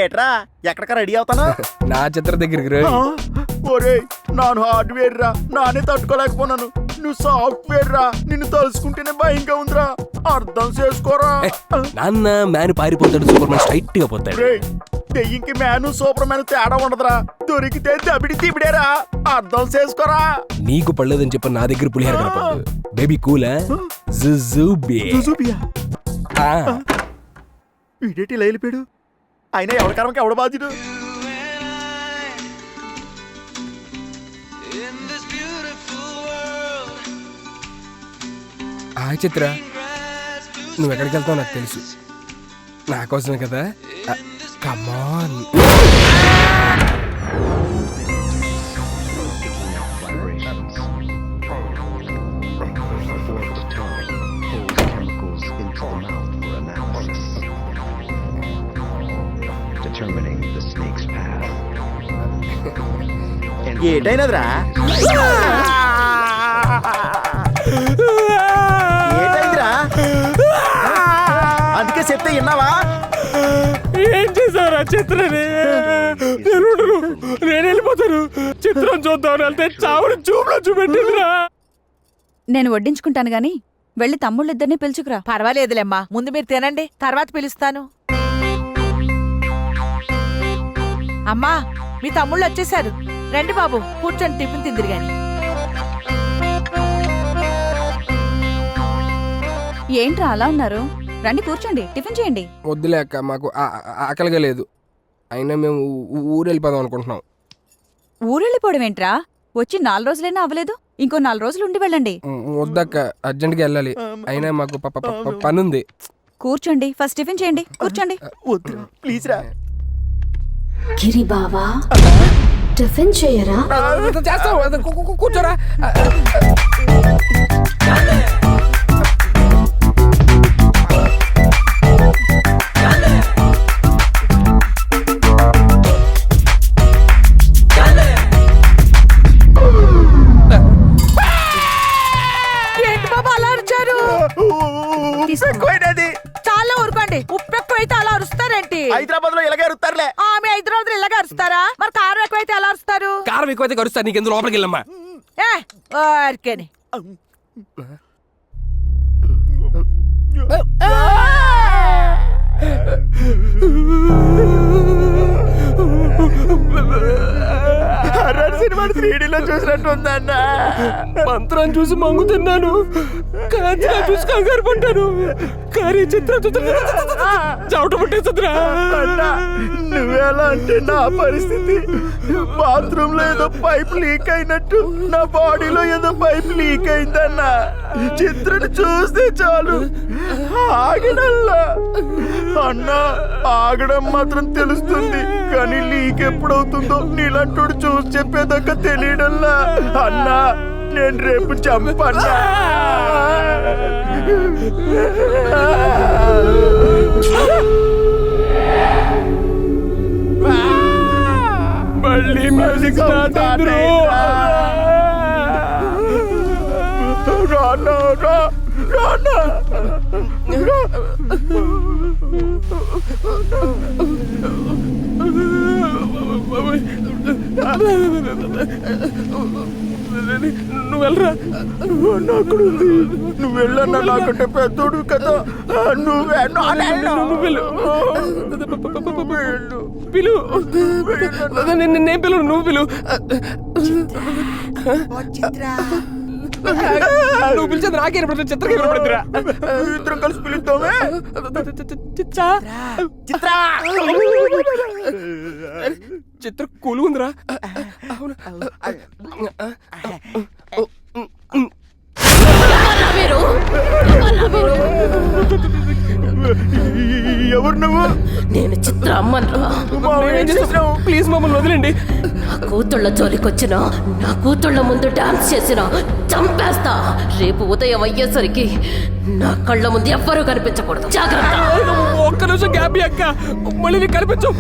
ఏట్రా ఎక్కడికా రెడీ అవుతాను? నా చిత్ర దగ్గరికి రా. ఒరే నాను హార్డ్వేర్ రా, నానే తట్టుకోలేకపోతున్నాను. నువ్వు సాఫ్ట్వేర్ రా, నిన్ను తలుసుకుంటేనే భయంగా ఉందిరా. అర్థం చేసుకోరా. నాన్న మ్యాన్ పారిపోతాడు, సూపర్ మ్యాన్ స్ట్రైట్ గా పోతాడు. దెయ్యంకి మ్యాను సూపర్ మ్యాన్ తేడా ఉండదురా. దొరికితే దబిడి తిబిడేరా. అర్థం చేసుకోరా. నీకు పడలేదని చెప్పి నా దగ్గర పులిహార కనపడదు. బేబీ కూలా వీడేటి ఇలా వెళ్ళిపోయాడు. అయినా ఎవరి కర్మకి ఎవడ బాధ్యుడు? హాయ్ చిత్ర, నువ్వు ఎక్కడికి వెళ్తావు నాకు తెలుసు. నా కోసమే కదా. కమాన్. ఏటైనదిరా? ఏటైందిరా? అందుకే చెప్తే విన్నావా? ఏం చేశారా చిత్రని? నేను వెళ్ళిపోతాను. చిత్రం చూద్దాం వెళ్తే చావుని చూపులో చూపెట్టిందిరా. నేను వడ్డించుకుంటాను గాని వెళ్ళి తమ్ముళ్ళిద్దరిని పిలుచుకురా. పర్వాలేదులేమ్మా, ముందు మీరు తినండి, తర్వాత పిలుస్తాను. అమ్మా, మీ తమ్ముళ్ళు వచ్చేసారు. రండి బాబు, కూర్చొని టిఫిన్ తిందిరు గాని. ఏంట్రా అలా ఉన్నారు? రండి కూర్చోండి, టిఫిన్ చేయండి. వద్దులే అక్క, మాకు ఆకలిగా లేదు. అయినా మేము ఊరు వెళ్ళిపోదాం అనుకుంటున్నాం. ఊరెళ్ళిపోవడం ఏంట్రా? వచ్చి 4 రోజులైనా అవ్వలేదు. ఇంకో 4 రోజులు ఉండి వెళ్ళండి. వద్దక్క, అర్జెంట్గా వెళ్ళాలి. అయినా మాకు పనుంది. కూర్చోండి, ఫస్ట్ టిఫిన్ చేయండి. కూర్చోండి. వద్దురా ప్లీజ్ రా. గిరి బావా, టిఫిన్ చేయరా? చేస్తాం, కూర్చోరా. ఏంటి బాబు అలా అరిచారు? చాలా ఊరుకోండి. ఉప్పు ఎక్కువైతే అలా అరుస్తారేంటి? హైదరాబాద్ లో ఇలాగే అరుస్తారులే. ఆమె హైదరాబాద్ ఇలాగే అరుస్తారా? మరి కారం ఎక్కువైతే ఎలా అరుస్తారు? కారం ఎక్కువైతే కరుస్తా. నీకెందుకు లోపలికి వెళ్ళమ్మా. ఊరికేని. సినిమా 3Dలో చూసినట్టు ఉందన్న. మంత్రాన్ని చూసి మంగుతున్నాను, కాంచనా చూసి కంగారు పడ్డాను. కానీ చిత్రం చవట పట్టేస్తుందిరా. నువ్వెలా అంటే నా పరిస్థితి బాత్రూమ్ లో ఏదో పైప్ లీక్ అయినట్టు నా బాడీలో ఏదో పైప్ లీక్ అయిందన్న. చిత్రని చూస్తే చాలు ఆగడల్లా. అన్న ఆగడం మాత్రం తెలుస్తుంది, కానీ లీక్ ఎప్పుడవుతుందో నీలంటోడు చూసి చెప్పేదాకా తెలియడల్లా. అన్నా నేను రేపు చంపన్నా. మళ్ళీ మ్యూజిక్ స్టార్ట్ అయింది. రానా రా రానా. నువ్వు వెళ్ళరా. నాకుడుంది, నువ్వు వెళ్ళన్నా. నాకంటే పెద్దోడు కదా. నువ్వే పిలు. నేను పిలు, నువ్వు పిలు. నువ్వు పిలిచేది నాకే చిత్రకి వినపడుతురా. ఇద్దరం కలిసి పిలుద్దామే. చిత్ర కూలు ఉందిరా. ఎవరు నువ్వు? నేను చిత్ర అమ్మన్రా. ప్లీజ్ మమ్మల్ని వదిలేండి. నా కూతుళ్ళ జోలికొచ్చిన, నా కూతుళ్ళ ముందు డాన్స్ చేసిన చంపేస్తా. రేపు ఉదయం అయ్యేసరికి నా కళ్ళ ముందు ఎవ్వరూ కనిపించకూడదు. జాగ్రత్త. ఒక్క నిమిషం గ్యాప్ అక్క, మళ్ళీ నీకు కనిపించు.